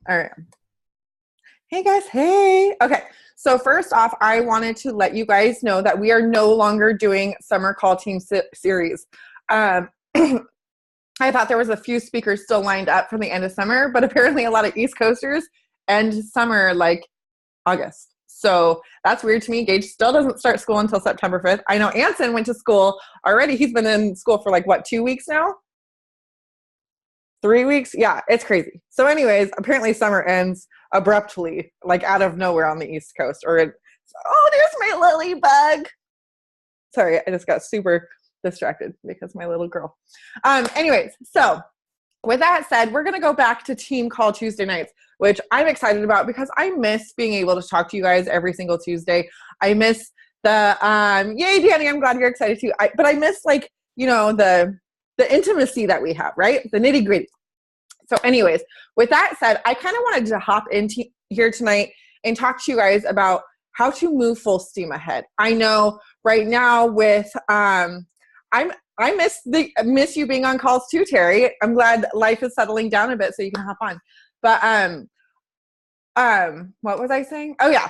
All right. Hey guys, hey. Okay, so first off, I wanted to let you guys know that we are no longer doing summer call team series. Um, I thought there was a few speakers still lined up for the end of summer, but apparently a lot of East Coasters end summer like August. So that's weird to me. Gage still doesn't start school until September 5th. I know Anson went to school already. He's been in school for like, what, 2 weeks now? 3 weeks? Yeah, it's crazy. So anyways, apparently summer ends abruptly, like out of nowhere on the East Coast. Oh, there's my lily bug. Sorry, I just got super distracted because my little girl. Anyways, so with that said, we're going to go back to Team Call Tuesday nights, which I'm excited about because I miss being able to talk to you guys every single Tuesday. I miss the, yay, Danny, I'm glad you're excited too. But I miss like, the intimacy that we have, right? The nitty gritty. So anyways, with that said, I kind of wanted to hop into here tonight and talk to you guys about how to move full steam ahead. I know right now with, I miss you being on calls too, Terry. I'm glad life is settling down a bit so you can hop on. But what was I saying? Oh yeah,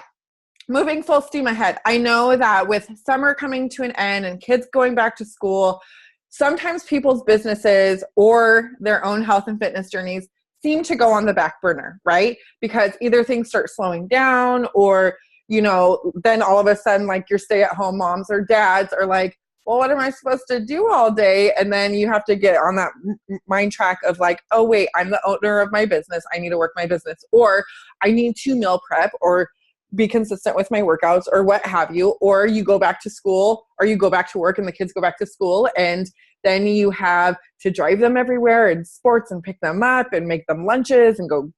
moving full steam ahead. I know that with summer coming to an end and kids going back to school, sometimes people's businesses or their own health and fitness journeys seem to go on the back burner, right? Because either things start slowing down or, then all of a sudden, like your stay-at-home moms or dads are like, well, what am I supposed to do all day? And then you have to get on that mind track of like, oh, wait, I'm the owner of my business. I need to work my business. Or I need to meal prep or be consistent with my workouts or what have you. Or you go back to school or you go back to work and the kids go back to school. And then you have to drive them everywhere in sports and pick them up and make them lunches and go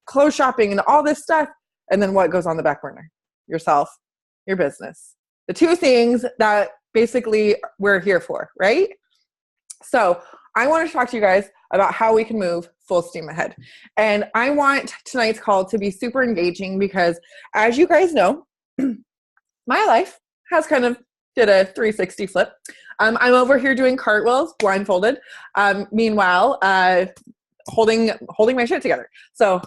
clothes shopping and all this stuff. And then what goes on the back burner? Yourself, your business. The two things that basically we're here for, right? So I want to talk to you guys about how we can move full steam ahead. And I want tonight's call to be super engaging because as you guys know, my life has kind of did a 360 flip. I'm over here doing cartwheels blindfolded. Meanwhile, holding my shit together. So,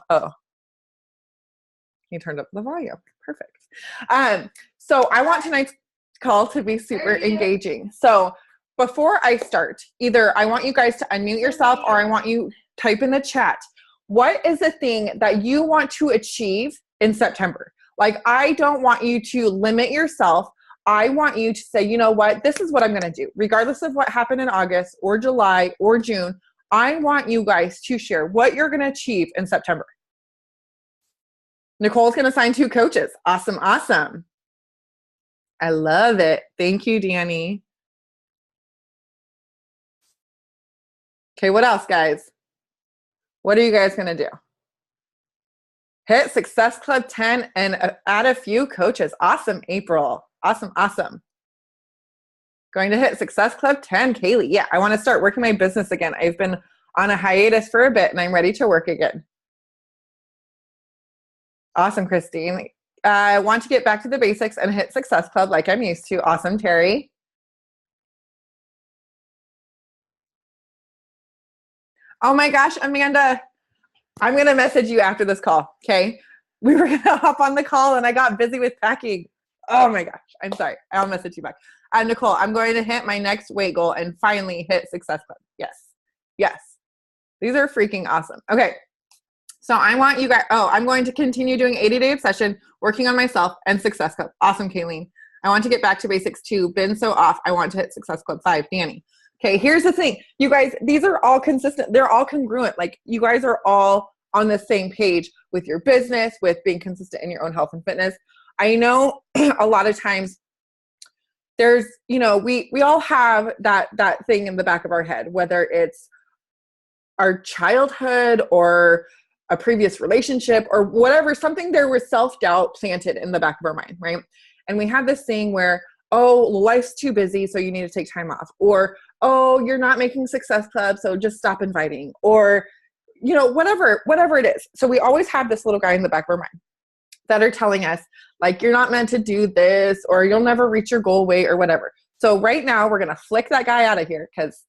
he turned up the volume. Perfect. So I want tonight's call to be super engaging. So before I start, either I want you guys to unmute yourself or I want you type in the chat. What is the thing that you want to achieve in September? Like, I don't want you to limit yourself. I want you to say, you know what, this is what I'm going to do. Regardless of what happened in August or July or June, I want you guys to share what you're going to achieve in September. Nicole's going to sign 2 coaches. Awesome, awesome. I love it. Thank you, Danny. Okay, what else, guys? What are you guys going to do? Hit Success Club 10 and add a few coaches. Awesome, April. Awesome, awesome. Going to hit Success Club 10, Kaylee. Yeah, I want to start working my business again. I've been on a hiatus for a bit and I'm ready to work again. Awesome, Christine. I want to get back to the basics and hit Success Club like I'm used to. Awesome, Terry. Oh my gosh, Amanda, I'm going to message you after this call, okay? We were going to hop on the call and I got busy with packing. Oh my gosh, I'm sorry. I'll message you back. Nicole, I'm going to hit my next weight goal and finally hit Success Club. Yes, yes. These are freaking awesome. Okay, so I want you guys, I'm going to continue doing 80-day obsession, working on myself, and Success Club. Awesome, Kayleen. I want to get back to basics 2. Been so off. I want to hit Success Club 5. Danny. Okay, here's the thing. You guys, these are all consistent. They're all congruent. Like, you guys are all on the same page with your business, with being consistent in your own health and fitness. I know a lot of times there's, we all have that thing in the back of our head, whether it's our childhood or a previous relationship or whatever, something there was self-doubt planted in the back of our mind, right? And we have this thing where, oh, life's too busy, so you need to take time off. Or, oh, you're not making Success Club, so just stop inviting. Or, whatever it is. So we always have this little guy in the back of our mind that are telling us, like, you're not meant to do this, or you'll never reach your goal weight, or whatever. So right now, we're going to flick that guy out of here because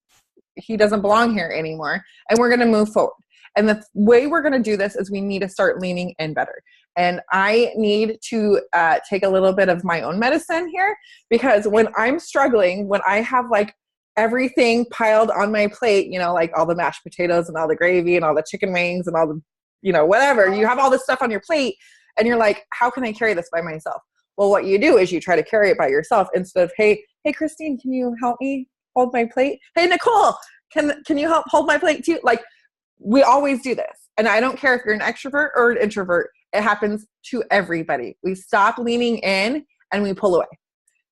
he doesn't belong here anymore, and we're going to move forward. And the way we're going to do this is we need to start leaning in better. And I need to take a little bit of my own medicine here, because when I'm struggling, when I have like everything piled on my plate, you know, like all the mashed potatoes and all the gravy and all the chicken wings and all the, you know, whatever, you have all this stuff on your plate and you're like, how can I carry this by myself? Well, what you do is you try to carry it by yourself instead of, hey, Christine, can you help me hold my plate? Hey, Nicole, can you help hold my plate too? Like, we always do this. And I don't care if you're an extrovert or an introvert. It happens to everybody. We stop leaning in and we pull away.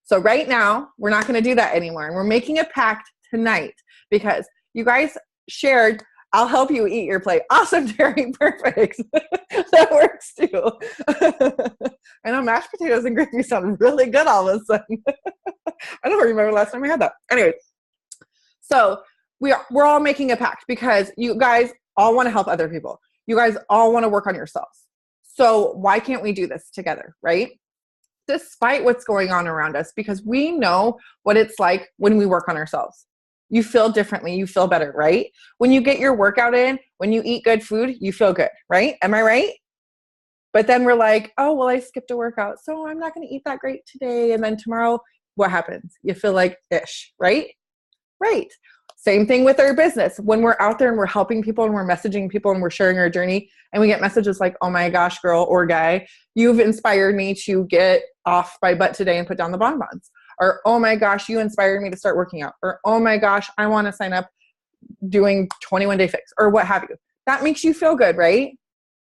So right now, we're not going to do that anymore. And we're making a pact tonight because you guys shared, I'll help you eat your plate. Awesome, Terry. Perfect. That works too. I know mashed potatoes and gravy sound really good all of a sudden. I don't remember last time I had that. Anyway, so we're all making a pact because you guys all want to help other people. You guys all want to work on yourselves. So why can't we do this together, right? Despite what's going on around us, because we know what it's like when we work on ourselves. You feel differently. You feel better, right? When you get your workout in, when you eat good food, you feel good, right? Am I right? But then we're like, oh, well, I skipped a workout, so I'm not going to eat that great today. And then tomorrow, what happens? You feel like ish, right? Right. Same thing with our business. When we're out there and we're helping people and we're messaging people and we're sharing our journey and we get messages like, oh my gosh, girl or guy, you've inspired me to get off my butt today and put down the bonbons. Or, oh my gosh, you inspired me to start working out. Or, oh my gosh, I want to sign up doing 21-day fix or what have you. That makes you feel good, right?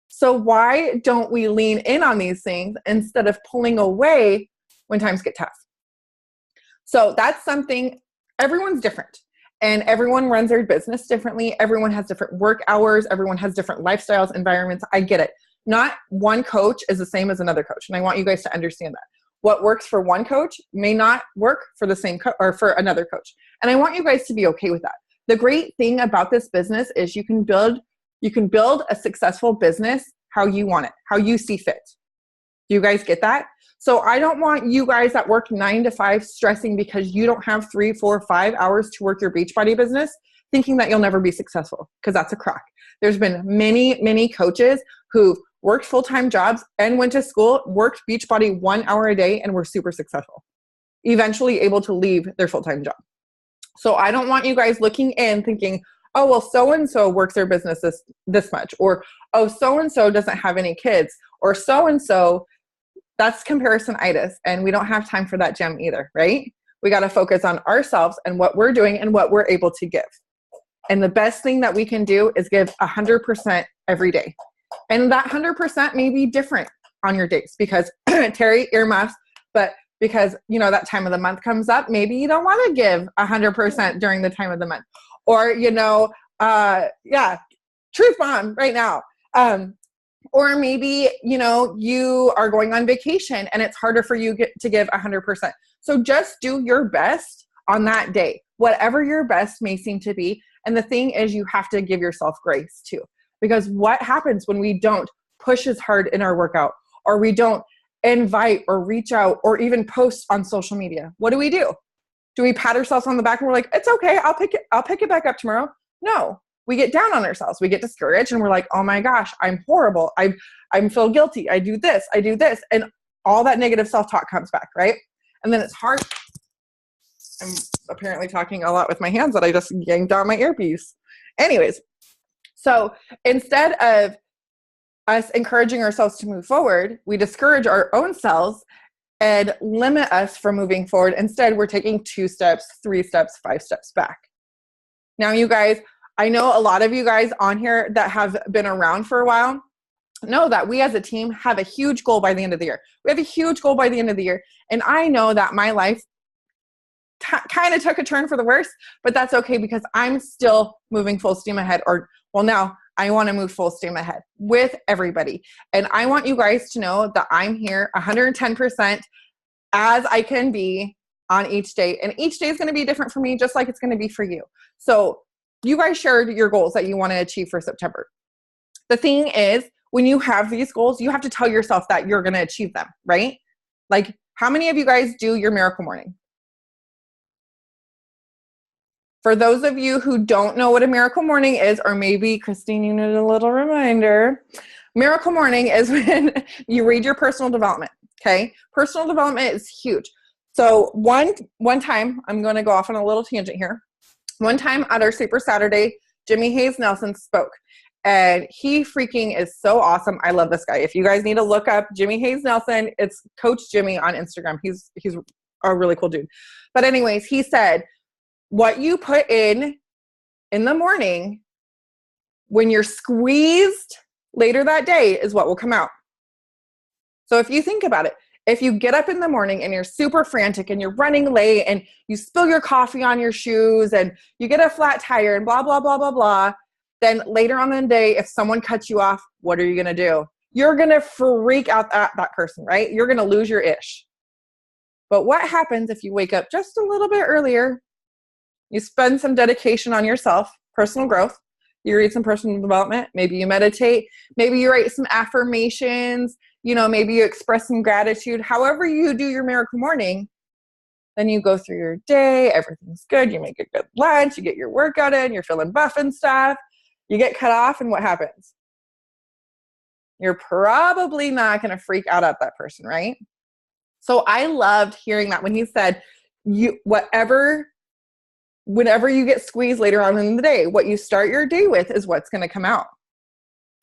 So why don't we lean in on these things instead of pulling away when times get tough? So that's something, everyone's different. And everyone runs their business differently. Everyone has different work hours. Everyone has different lifestyles, environments. I get it. Not one coach is the same as another coach. And I want you guys to understand that. What works for one coach may not work for the same or for another coach. And I want you guys to be okay with that. The great thing about this business is you can build a successful business how you want it, how you see fit. Do you guys get that? So I don't want you guys that work 9 to 5 stressing because you don't have 3, 4, 5 hours to work your Beachbody business, thinking that you'll never be successful, because that's a crock. There's been many, many coaches who've worked full-time jobs and went to school, worked Beachbody 1 hour a day, and were super successful, eventually able to leave their full-time job. So I don't want you guys looking in thinking, oh, well, so-and-so works their business this much, or, oh, so-and-so doesn't have any kids, or so-and-so. That's comparison-itis, and we don't have time for that gem either, right? We got to focus on ourselves and what we're doing and what we're able to give. And the best thing that we can do is give 100% every day. And that 100% may be different on your days because, Terry, earmuffs, but because, you know, that time of the month comes up, maybe you don't want to give 100% during the time of the month. Or, you know, truth bomb right now. Or maybe, you know, you are going on vacation and it's harder for you to give 100%. So just do your best on that day, whatever your best may seem to be. And the thing is, you have to give yourself grace too, because what happens when we don't push as hard in our workout, or we don't invite or reach out or even post on social media? What do? Do we pat ourselves on the back and we're like, it's okay, I'll pick it back up tomorrow? No. We get down on ourselves. We get discouraged and we're like, oh my gosh, I'm horrible. I feel guilty. I do this. And all that negative self-talk comes back, right? And then it's hard. I'm apparently talking a lot with my hands that I just yanked down my earpiece. Anyways, so instead of us encouraging ourselves to move forward, we discourage our own selves and limit us from moving forward. Instead, we're taking 2 steps, 3 steps, 5 steps back. Now, you guys, I know a lot of you guys on here that have been around for a while know that we as a team have a huge goal by the end of the year. We have a huge goal by the end of the year. And I know that my life kind of took a turn for the worse, but that's okay because I'm still moving full steam ahead. Now I want to move full steam ahead with everybody. And I want you guys to know that I'm here 110% as I can be on each day. And each day is going to be different for me, just like it's going to be for you. So you guys shared your goals that you want to achieve for September. The thing is, when you have these goals, you have to tell yourself that you're going to achieve them, right? Like, how many of you guys do your miracle morning? For those of you who don't know what a miracle morning is, or maybe Christine, you need a little reminder. Miracle morning is when you read your personal development. Okay. Personal development is huge. So one time, I'm going to go off on a little tangent here. One time at our Super Saturday, Jimmy Hayes Nelson spoke, and he freaking is so awesome. I love this guy. If you guys need to look up Jimmy Hayes Nelson, it's Coach Jimmy on Instagram. He's a really cool dude. But anyways, he said, what you put in the morning when you're squeezed later that day is what will come out. So if you think about it, if you get up in the morning and you're super frantic and you're running late and you spill your coffee on your shoes and you get a flat tire and blah, blah, blah, blah, blah, then later on in the day, if someone cuts you off, what are you going to do? You're going to freak out at that person, right? You're going to lose your ish. But what happens if you wake up just a little bit earlier? You spend some dedication on yourself, personal growth. You read some personal development. Maybe you meditate. Maybe you write some affirmations. Maybe you express some gratitude. However you do your miracle morning, then you go through your day. Everything's good. You make a good lunch. You get your workout in. You're feeling buff and stuff. You get cut off, and what happens? You're probably not going to freak out at that person, right? So I loved hearing that when he said, whenever you get squeezed later on in the day, what you start your day with is what's going to come out.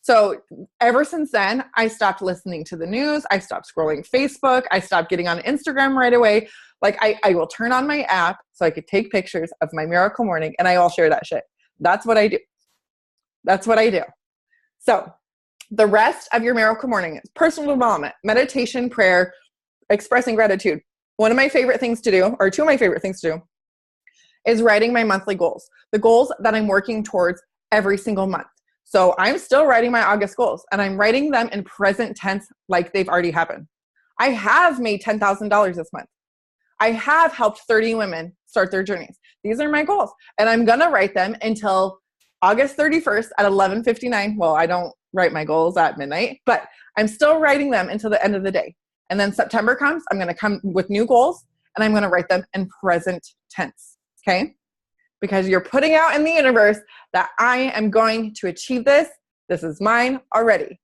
So ever since then, I stopped listening to the news. I stopped scrolling Facebook. I stopped getting on Instagram right away. Like I will turn on my app so I could take pictures of my miracle morning, and I will share that shit. That's what I do. That's what I do. So the rest of your miracle morning is personal development, meditation, prayer, expressing gratitude. One of my favorite things to do, or two of my favorite things to do, is writing my monthly goals, the goals that I'm working towards every single month. So I'm still writing my August goals, and I'm writing them in present tense like they've already happened. I have made $10,000 this month. I have helped 30 women start their journeys. These are my goals, and I'm going to write them until August 31st at 11:59. Well, I don't write my goals at midnight, but I'm still writing them until the end of the day. And then September comes, I'm going to come with new goals, and I'm going to write them in present tense. Okay? Because you're putting out in the universe that I am going to achieve this. This is mine already.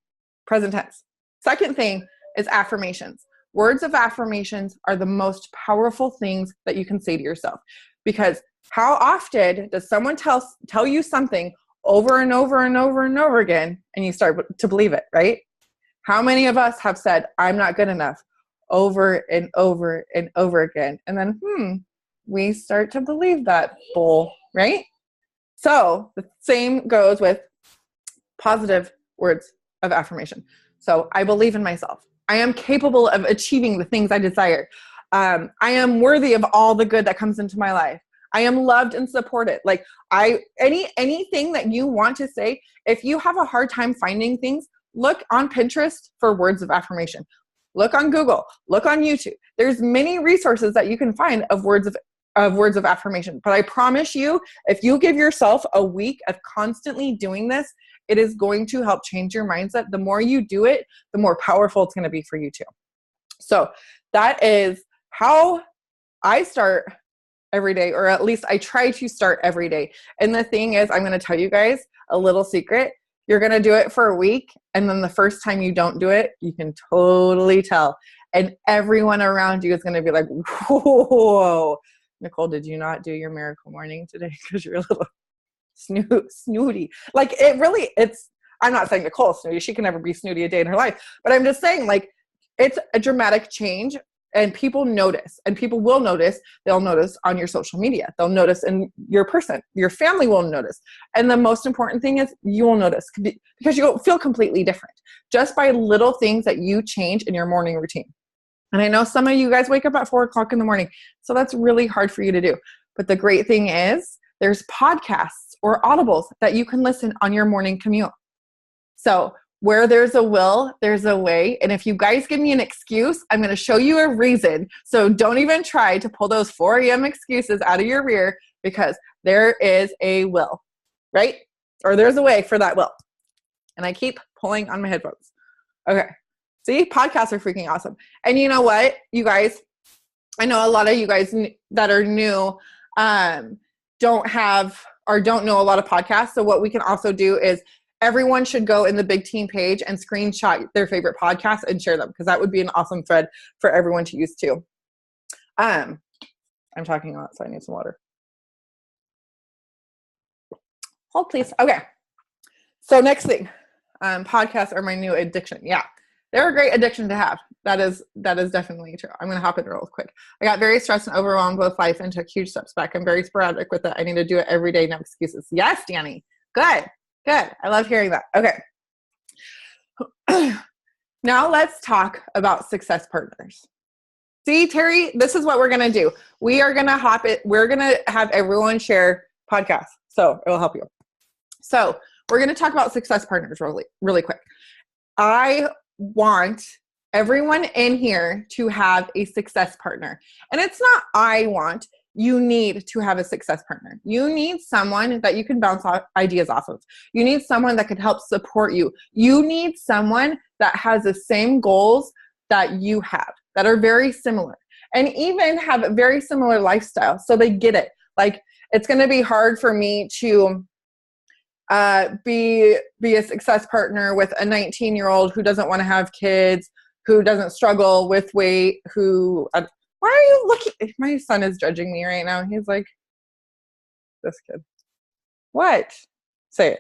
Present tense. Second thing is affirmations. Words of affirmations are the most powerful things that you can say to yourself. Because how often does someone tell you something over and over and over and over again, and you start to believe it, right? How many of us have said, I'm not good enough, over and over and over again? And then, we start to believe that bull, right? So the same goes with positive words of affirmation. So I believe in myself. I am capable of achieving the things I desire. I am worthy of all the good that comes into my life. I am loved and supported. Like anything that you want to say, if you have a hard time finding things, look on Pinterest for words of affirmation. Look on Google, look on YouTube. There's many resources that you can find of words of affirmation. But I promise you, if you give yourself a week of constantly doing this, it is going to help change your mindset. The more you do it, the more powerful it's going to be for you too. So that is how I start every day, or at least I try to start every day. And the thing is, I'm going to tell you guys a little secret. You're going to do it for a week, and then the first time you don't do it, you can totally tell. And everyone around you is going to be like, whoa, Nicole, did you not do your miracle morning today? Because you're a little snooty. Like I'm not saying Nicole's snooty. She can never be snooty a day in her life. But I'm just saying, like, it's a dramatic change, and people notice, and people will notice. They'll notice on your social media. They'll notice in your person. Your family will notice. And the most important thing is you will notice, because you'll feel completely different just by little things that you change in your morning routine. And I know some of you guys wake up at 4:00 in the morning, so that's really hard for you to do. But the great thing is there's podcasts or audibles that you can listen on your morning commute. So where there's a will, there's a way. And if you guys give me an excuse, I'm going to show you a reason. So don't even try to pull those 4 a.m. excuses out of your rear, because there is a will, right? Or there's a way for that will. And I keep pulling on my headphones. Okay. See, podcasts are freaking awesome. And you know what, you guys, I know a lot of you guys that are new, don't have or don't know a lot of podcasts. So what we can also do is everyone should go in the Big Team page and screenshot their favorite podcasts and share them, because that would be an awesome thread for everyone to use too. I'm talking a lot, so I need some water. Hold, please. Okay. So next thing, podcasts are my new addiction. Yeah, they're a great addiction to have. That is definitely true. I'm going to hop in real quick. I got very stressed and overwhelmed with life and took huge steps back. I'm very sporadic with it. I need to do it every day. No excuses. Yes, Danny. Good. I love hearing that. Okay. Now let's talk about success partners. See, Terry, this is what we're going to do. We're going to have everyone share podcasts. So it will help you. So we're going to talk about success partners really, really quick. I want everyone in here to have a success partner. And it's not I want, you need to have a success partner. You need someone that you can bounce ideas off of. You need someone that can help support you. You need someone that has the same goals that you have, that are very similar, and even have a very similar lifestyle. So they get it. Like, it's going to be hard for me to be a success partner with a 19-year-old who doesn't want to have kids, who doesn't struggle with weight, who, why are you looking? My son is judging me right now. He's like, this kid. What? Say it.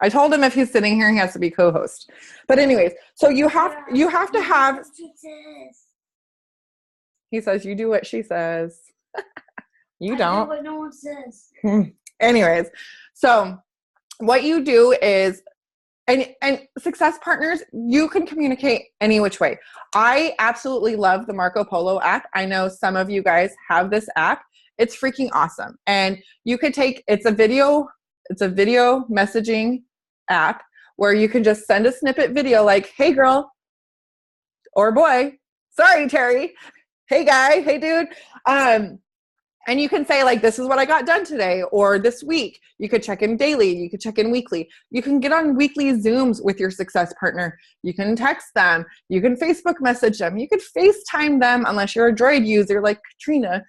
I told him if he's sitting here, he has to be co-host. But anyways, so you have to have. He says, you do what she says. You don't. I do what no one says. Anyways, so what you do is, and success partners, you can communicate any which way. I absolutely love the Marco Polo app. I know some of you guys have this app. It's freaking awesome. And you could it's a video messaging app where you can just send a snippet video like, hey girl or boy, sorry, Terry. Hey guy, hey dude. And you can say like, this is what I got done today or this week. You could check in daily. You could check in weekly. You can get on weekly Zooms with your success partner. You can text them. You can Facebook message them. You could FaceTime them unless you're a Droid user like Katrina.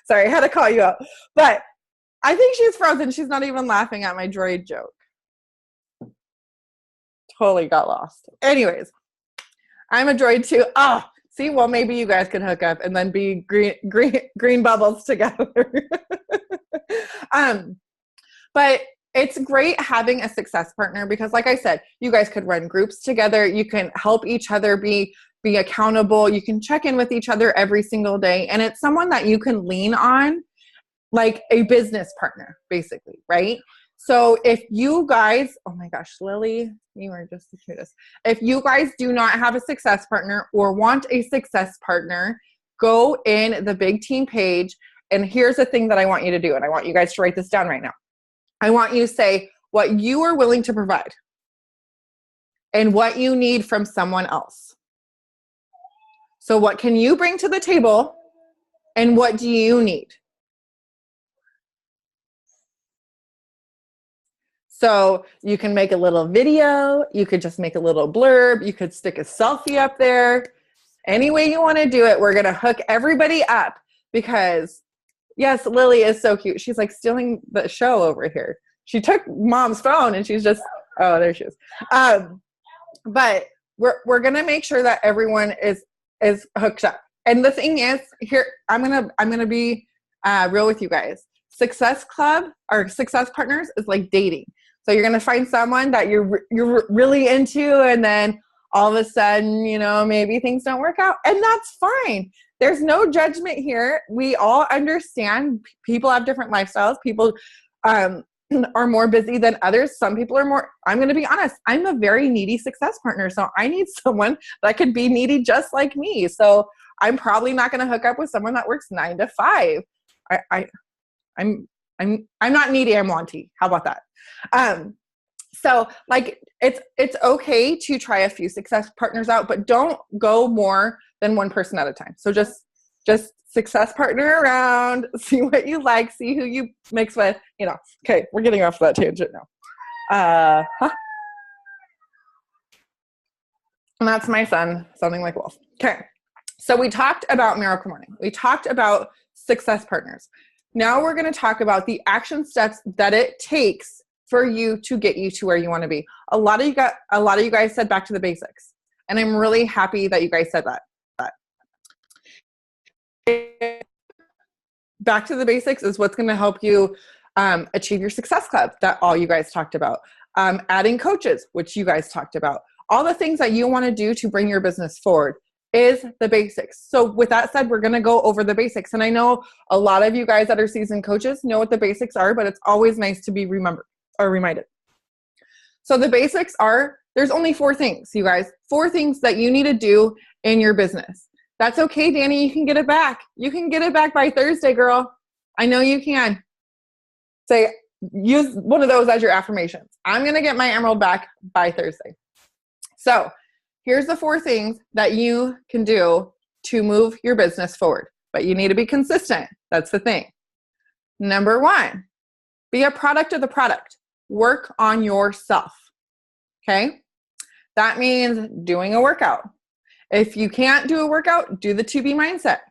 Sorry, I had to call you out. But I think she's frozen. She's not even laughing at my Droid joke. Totally got lost. Anyways, I'm a Droid too. Oh, see, well, maybe you guys can hook up and then be green bubbles together. But it's great having a success partner because, like I said, you guys could run groups together. You can help each other be accountable. You can check in with each other every single day. And it's someone that you can lean on, like a business partner, basically, right? So if you guys, oh my gosh, Lily, you are just the cutest. If you guys do not have a success partner or want a success partner, go in the Big Team page. And here's the thing that I want you to do. And I want you guys to write this down right now. I want you to say what you are willing to provide and what you need from someone else. So what can you bring to the table and what do you need? So you can make a little video. You could just make a little blurb. You could stick a selfie up there. Any way you want to do it, we're going to hook everybody up because, yes, Lily is so cute. She's like stealing the show over here. She took mom's phone and she's just, oh, there she is. But we're going to make sure that everyone is hooked up. And the thing is, here, I'm going to be real with you guys. Success Club or Success Partners is like dating. So you're going to find someone that you're really into, and then all of a sudden, maybe things don't work out, and that's fine. There's no judgment here. We all understand people have different lifestyles. People are more busy than others. Some people are more, I'm going to be honest, I'm a very needy success partner. So I need someone that could be needy just like me. So I'm probably not going to hook up with someone that works 9 to 5. I'm not needy, I'm wanty. How about that? So like it's okay to try a few success partners out, but don't go more than one person at a time. So just success partner around, see what you like, see who you mix with, Okay, we're getting off that tangent now. And that's my son sounding like Wolf. Okay. So we talked about Miracle Morning. We talked about success partners. Now we're going to talk about the action steps that it takes for you to get you to where you want to be. A lot of you guys said back to the basics, and I'm really happy that you guys said that. Back to the basics is what's going to help you achieve your success club that all you guys talked about. Adding coaches, which you guys talked about. All the things that you want to do to bring your business forward is the basics. So with that said, we're going to go over the basics. And I know a lot of you guys that are seasoned coaches know what the basics are, but it's always nice to be reminded. So the basics are, there's only 4 things, you guys. 4 things that you need to do in your business. That's okay, Danny. You can get it back. You can get it back by Thursday, girl. I know you can. Use one of those as your affirmations. I'm going to get my emerald back by Thursday. So here's the 4 things that you can do to move your business forward, but you need to be consistent. That's the thing. Number 1, be a product of the product. Work on yourself. Okay? That means doing a workout. If you can't do a workout, do the 2B mindset.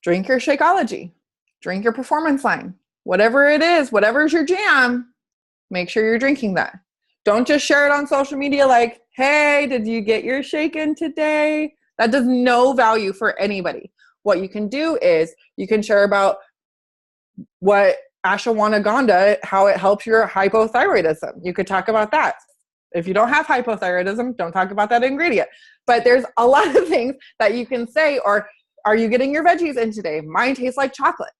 Drink your Shakeology. Drink your performance line. Whatever it is, whatever's your jam, make sure you're drinking that. Don't just share it on social media like, hey, did you get your shake in today? That does no value for anybody. What you can do is you can share about what ashwagandha, how it helps your hypothyroidism. You could talk about that. If you don't have hypothyroidism, don't talk about that ingredient. But there's a lot of things that you can say, or are you getting your veggies in today? Mine tastes like chocolate.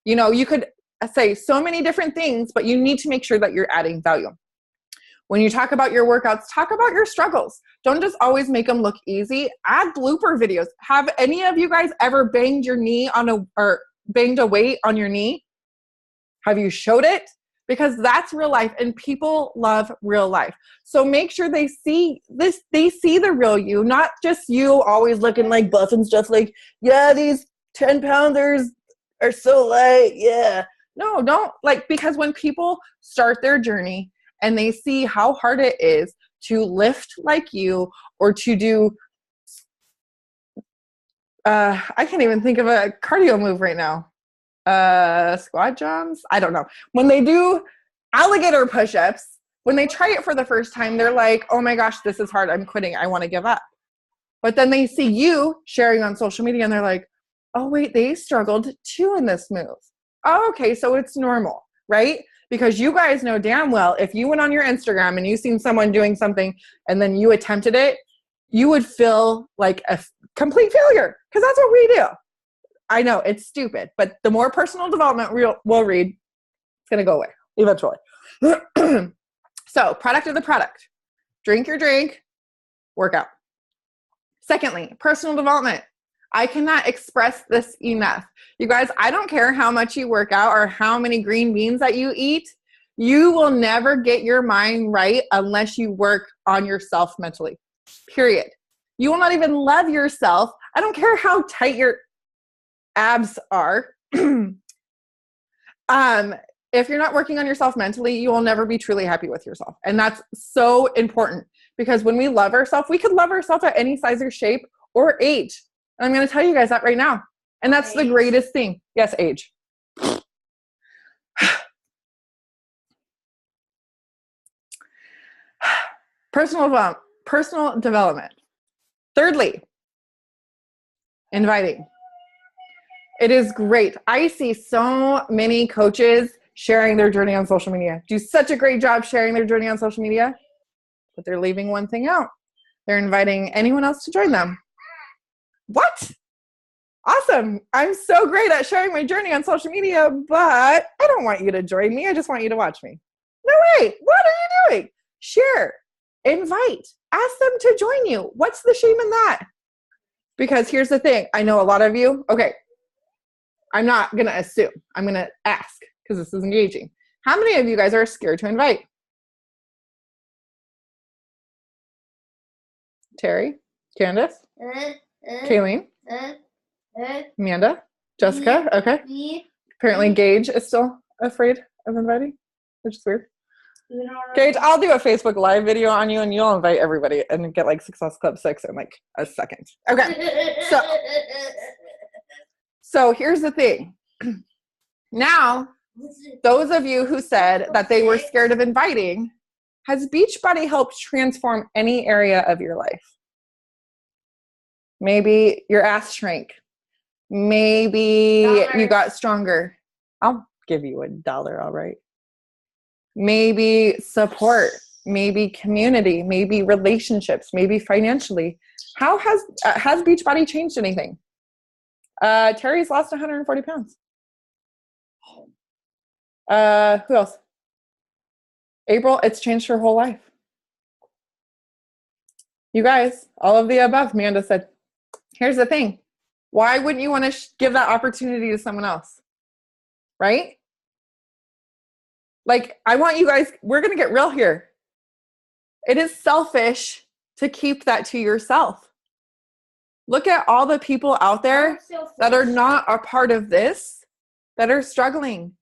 You know, you could say so many different things, but you need to make sure that you're adding value. When you talk about your workouts, talk about your struggles. Don't just always make them look easy. Add blooper videos. Have any of you guys ever banged your knee or banged a weight on your knee? Have you showed it? Because that's real life, and people love real life. So make sure they see this, they see the real you, not just you always looking like buff and stuff like, yeah, these 10 pounders are so light. Yeah. No, don't because when people start their journey and they see how hard it is to lift like you or to do, I can't even think of a cardio move right now. Squat jumps. I don't know. When they do alligator push-ups, when they try it for the first time, they're like, oh my gosh, this is hard. I'm quitting. I want to give up. But then they see you sharing on social media and they're like, oh wait, they struggled too in this move. Oh, okay. So it's normal, right? Because you guys know damn well, if you went on your Instagram and you seen someone doing something and then you attempted it, you would feel like a complete failure, because that's what we do. I know it's stupid, but the more personal development we'll read, it's going to go away eventually. So, product of the product. Drink your drink, work out. Secondly, personal development. I cannot express this enough. You guys, I don't care how much you work out or how many green beans that you eat. You will never get your mind right unless you work on yourself mentally. Period. You will not even love yourself. I don't care how tight your abs are. If you're not working on yourself mentally, you will never be truly happy with yourself. And that's so important, because when we love ourselves, we could love ourselves at any size or shape or age. And I'm going to tell you guys that right now. And that's the greatest thing. Yes, age. Personal development. Thirdly, inviting. It is great. I see so many coaches sharing their journey on social media, do such a great job sharing their journey on social media, but they're leaving one thing out. They're inviting anyone else to join them. What? Awesome. I'm so great at sharing my journey on social media, but I don't want you to join me. I just want you to watch me. No way. What are you doing? Share. Invite. Ask them to join you. What's the shame in that? Because here's the thing. I know a lot of you. Okay. I'm not going to assume. I'm going to ask, because this is engaging. How many of you guys are scared to invite? Terry? Candace? Kayleen? Amanda? Jessica? Okay. Apparently Gage is still afraid of inviting, which is weird. Gage, I'll do a Facebook Live video on you and you'll invite everybody and get like Success Club 6 in like a second. Okay. So So here's the thing. Now, those of you who said that they were scared of inviting, has Beachbody helped transform any area of your life? Maybe your ass shrank. Maybe you got stronger. I'll give you $1, all right. Maybe support, maybe community, maybe relationships, maybe financially. How has Beachbody changed anything? Terry's lost 140 pounds. Who else? April, it's changed her whole life. You guys, all of the above, Amanda said. Here's the thing. Why wouldn't you want to give that opportunity to someone else? Right? Like, I want you guys, we're going to get real here. It is selfish to keep that to yourself. Look at all the people out there that are not a part of this, that are struggling.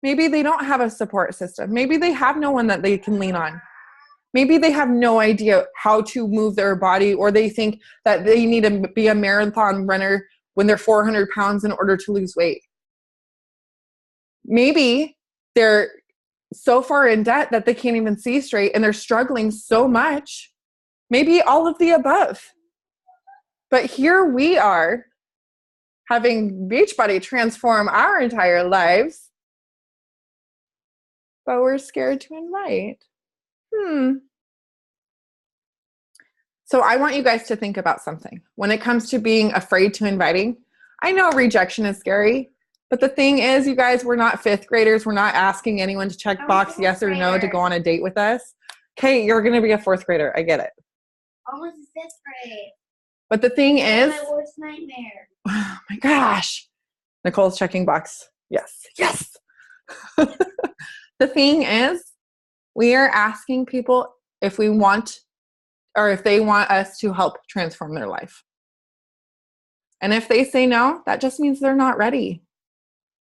Maybe they don't have a support system. Maybe they have no one that they can lean on. Maybe they have no idea how to move their body, or they think that they need to be a marathon runner when they're 400 pounds in order to lose weight. Maybe they're so far in debt that they can't even see straight and they're struggling so much. Maybe all of the above. But here we are having Beachbody transform our entire lives, but we're scared to invite. So I want you guys to think about something. When it comes to being afraid to inviting, I know rejection is scary, but the thing is, you guys, we're not fifth graders. We're not asking anyone to check box yes or no to go on a date with us. Okay, you're going to be a fourth grader. I get it. Almost fifth grade. But the thing is, my worst nightmare. Oh my gosh. Nicole's checking box. Yes. Yes. The thing is, we are asking people if we want, or if they want us to help transform their life. And if they say no, that just means they're not ready.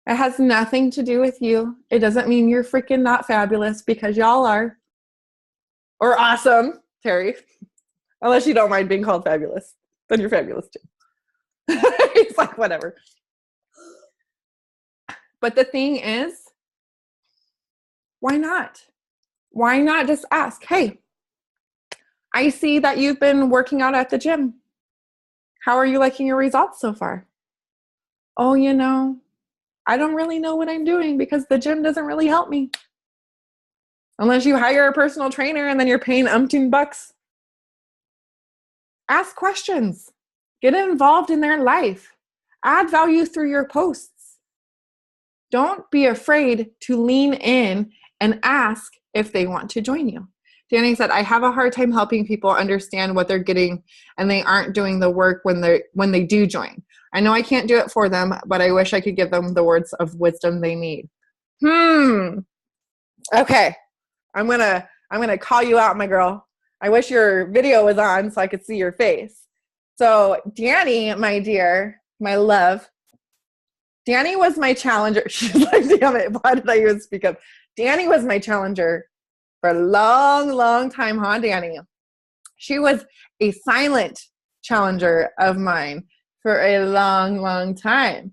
It has nothing to do with you. It doesn't mean you're freaking not fabulous, because y'all are. Or awesome, Terry. Unless you don't mind being called fabulous. Then you're fabulous too. He's like, whatever. But the thing is, why not? Why not just ask, hey, I see that you've been working out at the gym. How are you liking your results so far? Oh, I don't really know what I'm doing because the gym doesn't really help me. Unless you hire a personal trainer and then you're paying umpteen bucks. Ask questions. Get involved in their life. Add value through your posts. Don't be afraid to lean in and ask if they want to join you. Danny said, I have a hard time helping people understand what they're getting, and they aren't doing the work when they do join. I know I can't do it for them, but I wish I could give them the words of wisdom they need. Okay. I'm gonna call you out, my girl. I wish your video was on so I could see your face. So Danny, my dear, my love, Danny was my challenger. She's like, damn it, why did I even speak up? Danny was my challenger for a long, long time, huh, Danny? She was a silent challenger of mine for a long, long time.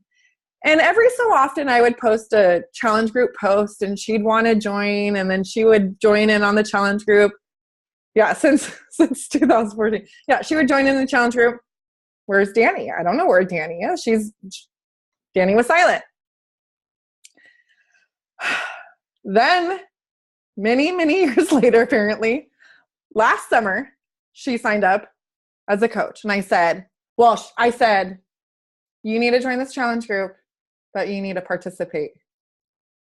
And every so often I would post a challenge group post and she'd want to join, and then she would join in on the challenge group. Yeah, since 2014. Yeah, she would join in the challenge group. Where's Danny? I don't know where Danny is. Danny was silent. Then, many, many years later, apparently, last summer, she signed up as a coach. And I said, you need to join this challenge group, but you need to participate,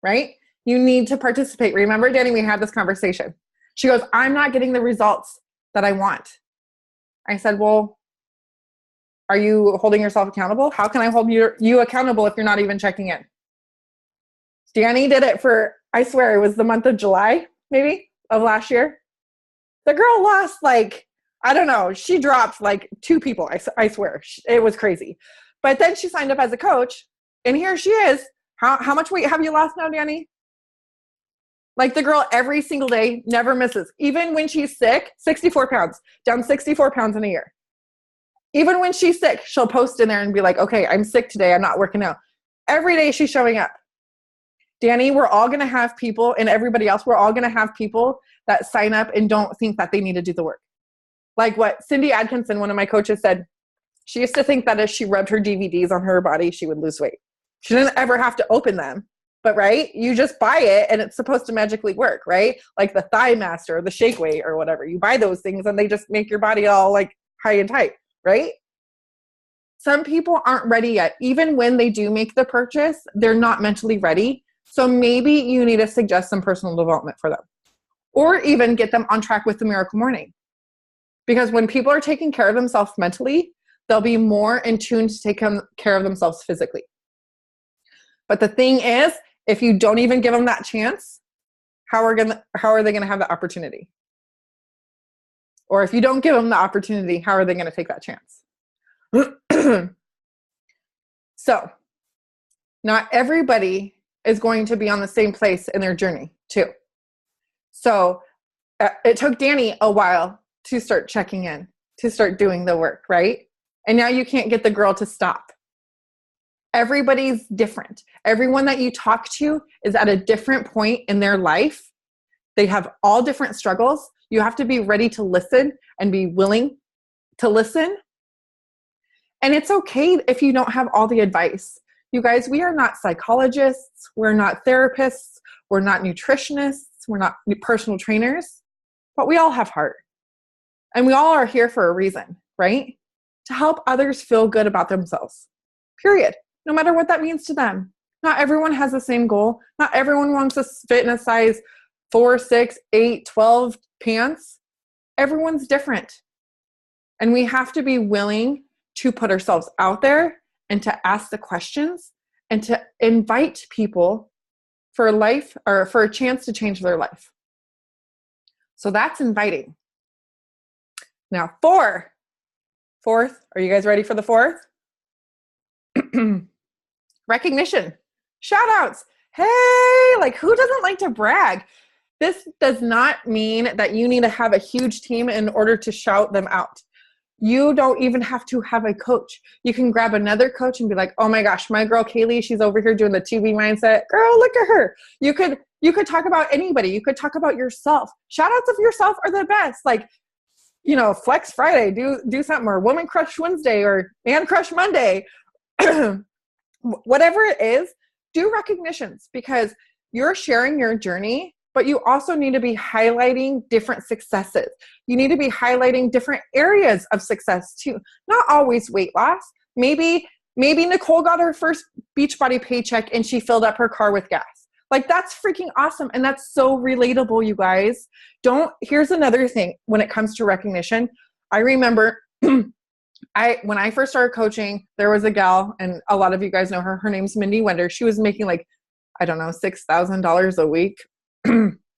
right? You need to participate. Remember, Danny, we had this conversation. She goes, I'm not getting the results that I want. I said, well, are you holding yourself accountable? How can I hold you accountable if you're not even checking in? Danny did it for, I swear, it was the month of July, maybe, of last year. The girl lost I don't know. She dropped 2 people. I swear. It was crazy. But then she signed up as a coach, and here she is. How much weight have you lost now, Danny? The girl every single day, never misses. Even when she's sick, 64 pounds. Down 64 pounds in a year. Even when she's sick, she'll post in there and be like, okay, I'm sick today. I'm not working out. Every day she's showing up. Danny, we're all going to have people, and everybody else, we're all going to have people that sign up and don't think that they need to do the work. Like what Cindy Atkinson, one of my coaches, said, she used to think that if she rubbed her DVDs on her body, she would lose weight. She didn't ever have to open them. But right, you just buy it and it's supposed to magically work, right? Like the Thigh Master or the Shake Weight or whatever. You buy those things and they just make your body all like high and tight, right? Some people aren't ready yet. Even when they do make the purchase, they're not mentally ready. So maybe you need to suggest some personal development for them, or even get them on track with the Miracle Morning. Because when people are taking care of themselves mentally, they'll be more in tune to take care of themselves physically. But the thing is, if you don't even give them that chance, how are they going to have the opportunity? Or if you don't give them the opportunity, how are they going to take that chance? So, not everybody is going to be on the same place in their journey, too. So, it took Danny a while to start checking in, to start doing the work, right? And now you can't get the girl to stop. Everybody's different. Everyone that you talk to is at a different point in their life. They have all different struggles. You have to be ready to listen and be willing to listen. And it's okay if you don't have all the advice. You guys, we are not psychologists. We're not therapists. We're not nutritionists. We're not personal trainers. But we all have heart. And we all are here for a reason, right? To help others feel good about themselves. Period. No matter what that means to them. Not everyone has the same goal. Not everyone wants to fit in a size 4, 6, 8, 12 pants. Everyone's different. And we have to be willing to put ourselves out there and to ask the questions and to invite people for life or for a chance to change their life. So that's inviting. Now, fourth, are you guys ready for the fourth? Recognition, shout outs. Hey, like who doesn't like to brag? This does not mean that you need to have a huge team in order to shout them out. You don't even have to have a coach. You can grab another coach and be like, oh my gosh, my girl Kaylee, she's over here doing the TV mindset. Girl, look at her. You could talk about anybody. You could talk about yourself. Shout outs of yourself are the best. Like, you know, Flex Friday, do something, or Woman Crush Wednesday, or Man Crush Monday. Whatever it is, do recognitions, because you're sharing your journey, but you also need to be highlighting different successes. You need to be highlighting different areas of success too. Not always weight loss. Maybe Nicole got her first Beachbody paycheck and she filled up her car with gas. Like, that's freaking awesome. And that's so relatable, you guys. Here's another thing when it comes to recognition. I remember when I first started coaching, there was a gal, and a lot of you guys know her. Her name's Mindy Wender. She was making like, I don't know, $6,000 a week,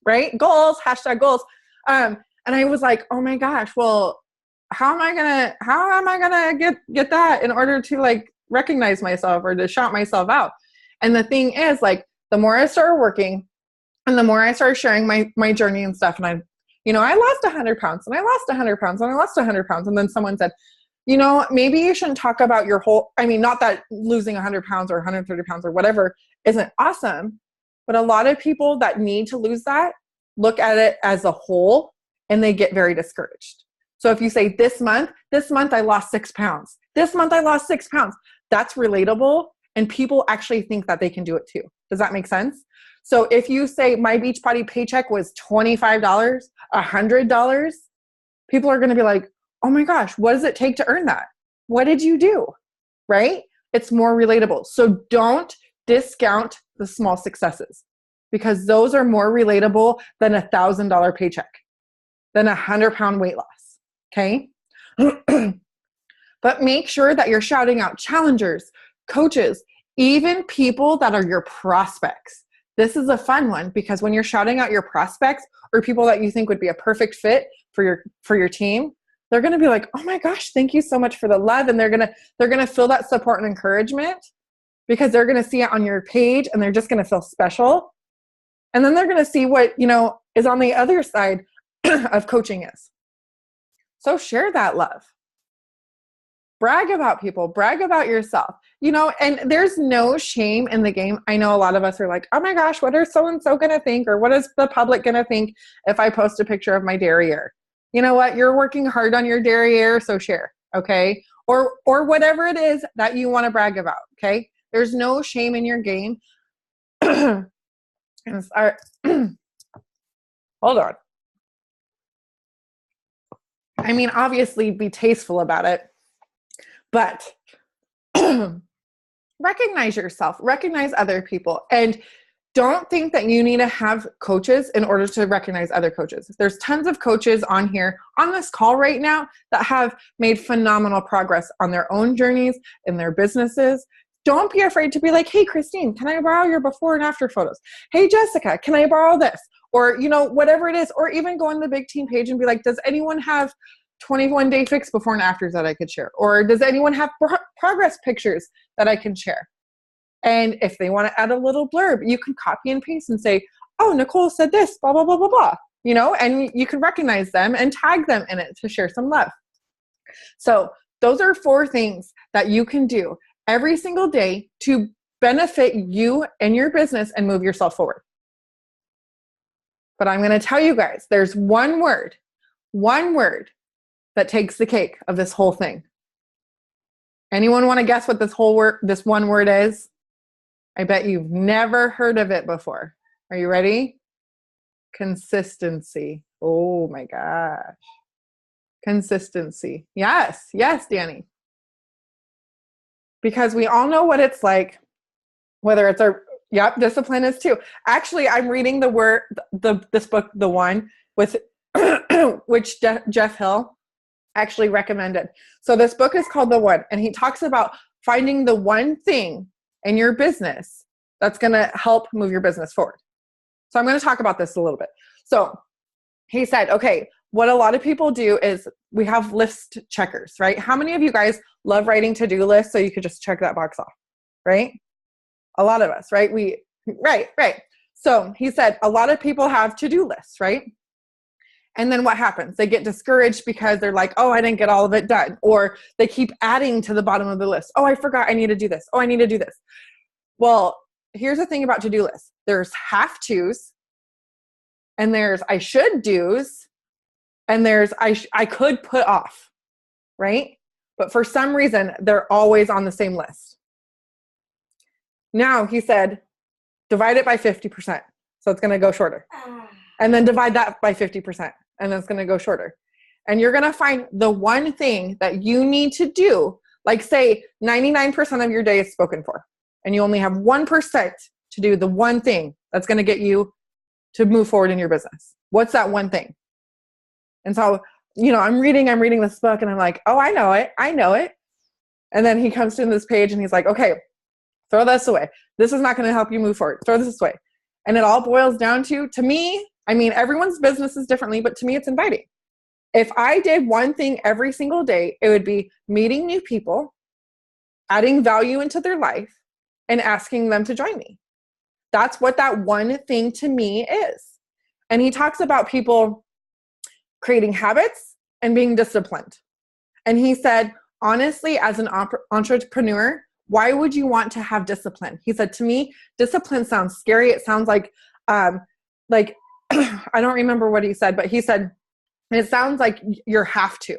right? Goals, #goals. And I was like, oh my gosh, well, how am I gonna get that in order to like recognize myself or to shout myself out? And the thing is, like, the more I started working and the more I started sharing my journey and stuff, and I lost 100 pounds and I lost 100 pounds and I lost 100 pounds. And then someone said, maybe you shouldn't talk about not that losing 100 pounds or 130 pounds or whatever isn't awesome, but a lot of people that need to lose that look at it as a whole and they get very discouraged. So if you say this month I lost 6 pounds, this month I lost 6 pounds, that's relatable. And people actually think that they can do it too. Does that make sense? So if you say my Beachbody paycheck was $25, $100, people are going to be like, oh my gosh, what does it take to earn that? What did you do? Right? It's more relatable. So don't discount the small successes, because those are more relatable than $1,000 paycheck, than 100-pound weight loss. Okay? But make sure that you're shouting out challengers, coaches, even people that are your prospects. This is a fun one, because when you're shouting out your prospects or people that you think would be a perfect fit for your team, they're going to be like, oh my gosh, thank you so much for the love. And they're going to feel that support and encouragement, because they're going to see it on your page and they're just going to feel special. And then they're going to see what, is on the other side of coaching is. So share that love. brag about people, brag about yourself, and there's no shame in the game. I know a lot of us are like, oh my gosh, what are so-and-so going to think? Or what is the public going to think if I post a picture of my derriere? You know what? You're working hard on your derriere, so share. Okay. Or whatever it is that you want to brag about. Okay. There's no shame in your game. Hold on. I mean, obviously be tasteful about it, but recognize yourself, recognize other people, and don't think that you need to have coaches in order to recognize other coaches. There's tons of coaches on here on this call right now that have made phenomenal progress on their own journeys in their businesses. Don't be afraid to be like, hey, Christine, can I borrow your before and after photos? Hey, Jessica, can I borrow this? Or, whatever it is, or even go on the big team page and be like, does anyone have 21-day fix before and afters that I could share? Or does anyone have progress pictures that I can share? And if they want to add a little blurb, you can copy and paste and say, oh, Nicole said this, blah, blah, blah, blah, blah, and you can recognize them and tag them in it to share some love. So those are 4 things that you can do every single day to benefit you and your business and move yourself forward. But I'm going to tell you guys, there's one word that takes the cake of this whole thing. Anyone want to guess what this one word is? I bet you've never heard of it before. Are you ready? Consistency. Oh my gosh. Consistency. Yes, Danny. Because we all know what it's like, whether it's discipline is too. Actually, I'm reading this book, The One, with which Jeff Hill actually recommended. So this book is called The One, and he talks about finding the one thing in your business that's going to help move your business forward. So I'm going to talk about this a little bit. So he said, okay, what a lot of people do is we have list checkers, right? How many of you guys love writing to-do lists so you could just check that box off, right? A lot of us, right? Right. So he said a lot of people have to-do lists, right? And then what happens? They get discouraged because they're like, oh, I didn't get all of it done. Or they keep adding to the bottom of the list. Oh, I forgot I need to do this. Oh, I need to do this. Well, here's the thing about to-do lists. There's have-tos, and there's I should do's, and there's I could put off, right? But for some reason, they're always on the same list. Now, he said, divide it by 50%. So it's going to go shorter. And then divide that by 50%. And then it's going to go shorter. And you're going to find the one thing that you need to do, like say 99% of your day is spoken for, and you only have 1% to do the one thing that's going to get you to move forward in your business. What's that one thing? And so, I'm reading this book, and I'm like, oh, I know it. And then he comes to this page and he's like, okay, throw this away. This is not going to help you move forward. Throw this away. And it all boils down to me, I mean, everyone's business is differently, but to me, it's inviting. If I did one thing every single day, it would be meeting new people, adding value into their life, and asking them to join me. That's what that one thing to me is. And he talks about people creating habits and being disciplined. And he said, honestly, as an entrepreneur, why would you want to have discipline? He said, to me, discipline sounds scary. It sounds like I don't remember what he said, but he said, it sounds like you have to.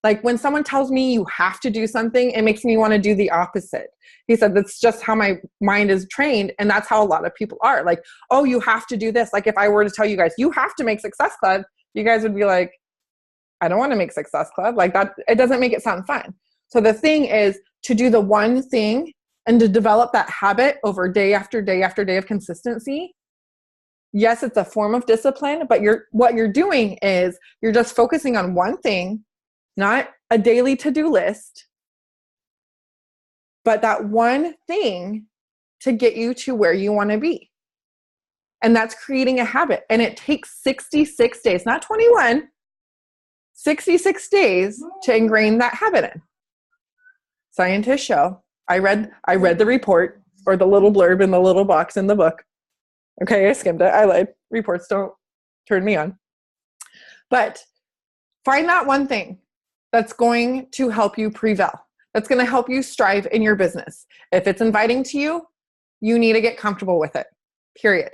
Like when someone tells me you have to do something, it makes me want to do the opposite. He said, that's just how my mind is trained. And that's how a lot of people are like, oh, you have to do this. Like if I were to tell you guys, you have to make Success Club, you guys would be like, I don't want to make Success Club. Like that, it doesn't make it sound fun. So the thing is to do the one thing and to develop that habit over day after day after day of consistency. Yes, it's a form of discipline, but what you're doing is you're just focusing on one thing, not a daily to-do list, but that one thing to get you to where you want to be. And that's creating a habit. And it takes 66 days, not 21, 66 days to ingrain that habit in. Scientists show, I read the report or the little blurb in the little box in the book. Okay, I skimmed it. I lied. Reports don't turn me on. But find that one thing that's going to help you prevail. that's going to help you strive in your business. If it's inviting to you, you need to get comfortable with it, period.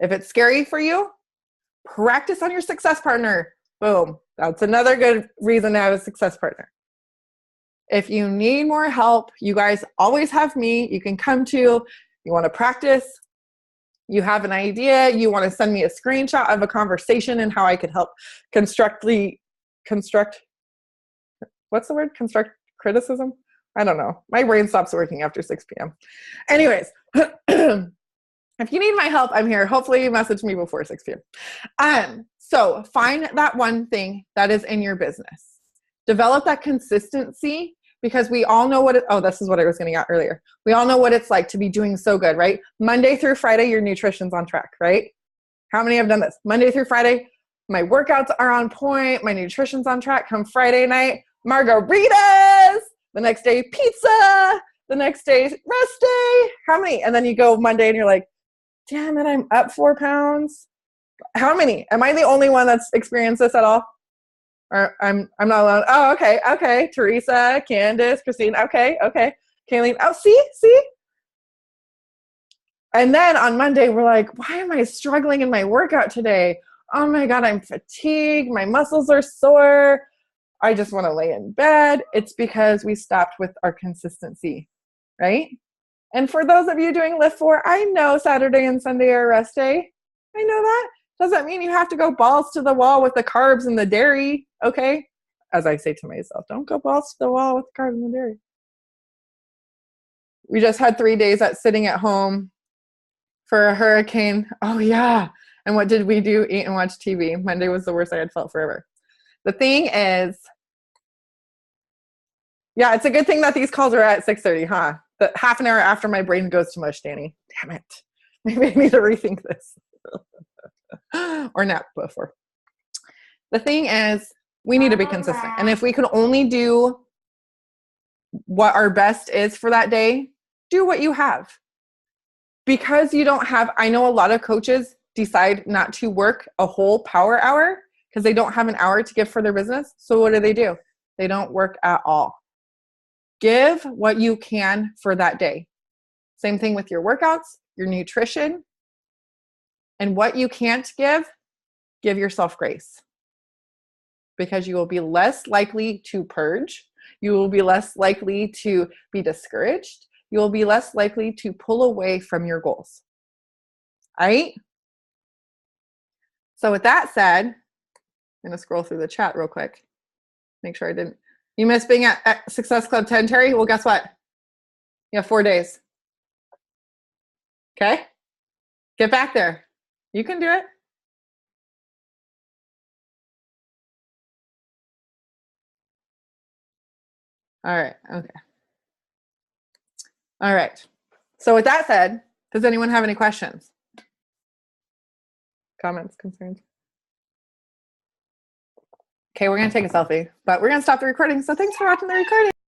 If it's scary for you, practice on your success partner. Boom. That's another good reason to have a success partner. If you need more help, you guys always have me. You can come to, you want to practice, you have an idea, you want to send me a screenshot of a conversation and how I could help construct, what's the word? Construct criticism? I don't know. My brain stops working after 6 p.m. Anyways, if you need my help, I'm here. Hopefully you message me before 6 p.m. So find that one thing that is in your business. Develop that consistency, because we all know this is what I was getting at earlier. We all know what it's like to be doing so good, right? Monday through Friday, your nutrition's on track, right? How many have done this? Monday through Friday, my workouts are on point, my nutrition's on track. Come Friday night, margaritas. The next day, pizza. The next day, rest day. How many? And then you go Monday and you're like, damn it, I'm up 4 pounds. How many? Am I the only one that's experienced this at all? Or I'm not alone. Oh, okay. Teresa, Candace, Christine. Okay. Kayleen. Oh, see? And then on Monday, we're like, why am I struggling in my workout today? Oh my God, I'm fatigued. My muscles are sore. I just want to lay in bed. It's because we stopped with our consistency, right? And for those of you doing Lift 4, I know Saturday and Sunday are rest day. I know that. Doesn't mean you have to go balls to the wall with the carbs and the dairy, okay? As I say to myself, don't go balls to the wall with the carbs and the dairy. We just had 3 days at sitting at home for a hurricane. Oh, yeah. And what did we do? Eat and watch TV. Monday was the worst I had felt forever. The thing is, yeah, it's a good thing that these calls are at 6:30, huh? But half an hour after my brain goes to mush, Danny. Damn it. Maybe I need to rethink this. Or nap before. The thing is, we need to be consistent. And if we can only do what our best is for that day, do what you have. Because you don't have, I know a lot of coaches decide not to work a whole power hour because they don't have an hour to give for their business. So what do? They don't work at all. Give what you can for that day. Same thing with your workouts, your nutrition, and what you can't give yourself grace. Because you will be less likely to purge. You will be less likely to be discouraged. You will be less likely to pull away from your goals. All right? So with that said, I'm going to scroll through the chat real quick. Make sure I didn't. You missed being at Success Club 10, Terry? Well, guess what? You have 4 days. Okay? Get back there. You can do it. All right. Okay. All right. So with that said, does anyone have any questions? Comments, concerns? Okay, we're going to take a selfie, but we're going to stop the recording. So thanks for watching the recording.